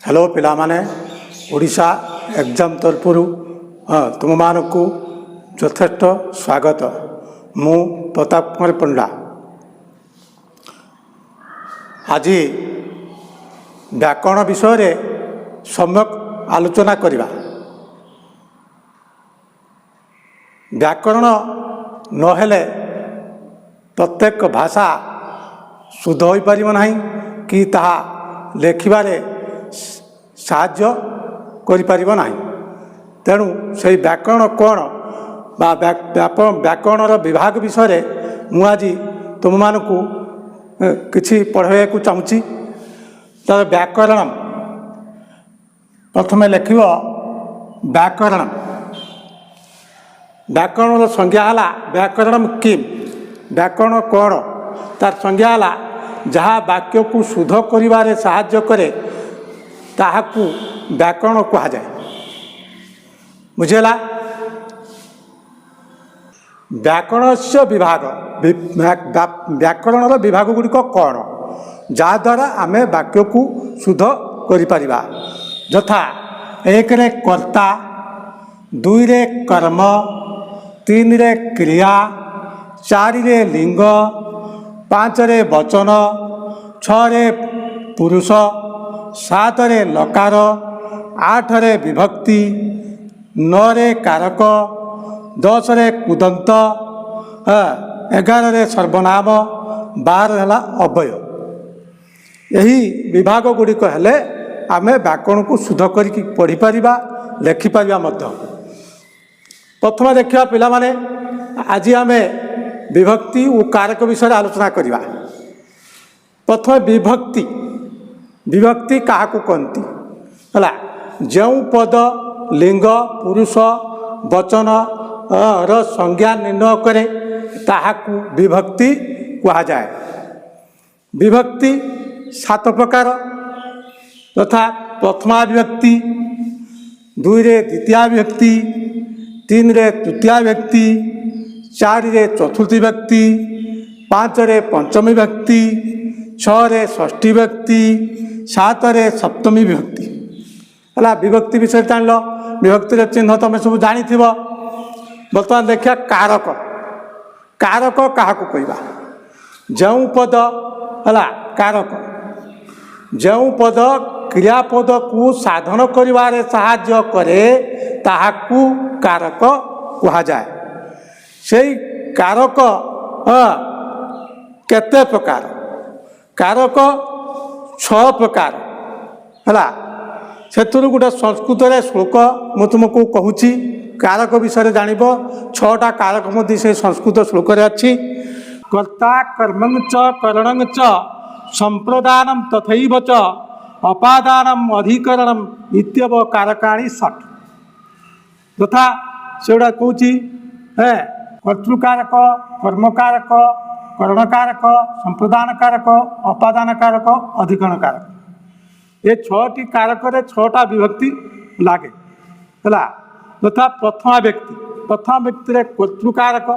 Hello पिला माने Odisha exam तरफर तुम मानकु यथेष्ट स्वागत। मु प्रताप कुमार पंडा आज व्याकरण विषय सम्यक आलोचना करिबा। व्याकरण नहेले प्रत्येक भाषा शुद्ध हो पारिब नाही कि ताहा लेखिबारे साहाय्य करिपारिब नाही। तेणु से व्याकरण कौन बा व्याकरणर विभाग विषय मु आज तुम मानकु किछि पढ़ाइବାକୁ चाहूँगी। तो व्याकरण प्रथमे लेखिब व्याकरण। व्याकरण संज्ञा है व्याकरण किम, व्याकरण कौन तार संज्ञा है जहाँ वाक्य को शुद्ध करिबारे साहाय्य करे ताहाकू व्याकरण कहा जाए। बुझेला। व्याकरण से विभाग व्याकरण विभाग गुड़िक कौन जहाद्वारा आम वाक्य को शुद्ध करिपारिबा। यथा एक रे कर्ता, दुई रे कर्म, तीन रे क्रिया, चारि रे लिंग, पाँच रे वचन, छः रे पुरुष, सात रे लकार, आठ रे विभक्ति, नौ रे कारक, दस रे कुदंत, 11 रे सर्वनाम, 12 है अव्यय। यही विभाग गुड़िक हेले आमे व्याकरण को शुद्ध करिकी पढ़ी पारिबा, लेखि पारिबा मध्य। प्रथम देखिबा पिला माने आज आमे विभक्ति और कारक विषय आलोचना करिबा। प्रथम विभक्ति। विभक्ति क्या कहती है जो पद लिंग पुरुष वचन र संज्ञा निर्णय करे ताहाकू विभक्ति कहा जाए। विभक्ति 7 प्रकार तथा प्रथमा विभक्ति, 2 रे द्वितीया विभक्ति, 3 रे तृतीया विभक्ति, 4 रे चतुर्थी विभक्ति, 5 रे पंचमी विभक्ति, 6 रे षष्ठी विभक्ति, 7 रे सप्तमी विभक्ति है। विभक्ति विषय जान लो। विभक्तिर चिन्ह तुम सब जानी थी। बर्तमान देखिए कारक। कारक क्या कहवा जो पद है कारक जो पद क्रियापद को साधन करिबारे साहाय्य करे ताहाकू कारक कहा जाए। से कारक केते प्रकार? कारक 6 प्रकार है। से गोटे संस्कृत श्लोक मु तुमको कहूँ कारक विषय जानब। 6टा कारक मध्य से संस्कृत श्लोक अच्छी। कर्ता कर्मं च करणं च संप्रदानम तथैव च अपादानम अधिकरणम इत्यव कारकाणि 6। तथा से गुड़ा कौची है कर्तृकारक, कर्मकारक, करणकारक, संप्रदान कारक, अपादान कारक, अधिकरण कारक। ये 6टी कारक 6टा विभक्ति लगे है। तथा प्रथमा व्यक्ति। प्रथम व्यक्ति रे कर्तृकारक,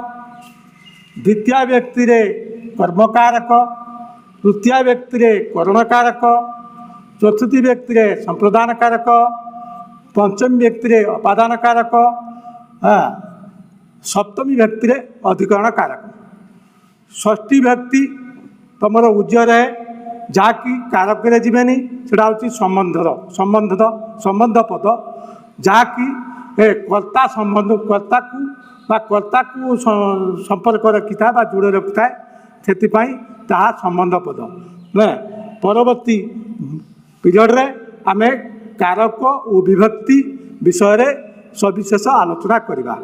द्वितीय व्यक्ति रे कर्मकारक, तृतीय व्यक्ति रे करणकारक, चतुर्थी व्यक्ति रे संप्रदान कारक, पंचमी व्यक्ति रे अपादान कारक, सप्तमी व्यक्ति रे अधिकरण कारक। षष्ठी व्यक्ति तुमर उज्जर है जहाँकि कारक जीवेनि सेटा हूँ संबंध पद जहाँकि कर्ता संबंध कर्ता को संपर्क रखी था जोड़ रखी था से संबंध पद। परवर्ती पीरियड रे आमे कारक और विभक्ति विषय सविशेष आलोचना करिबा।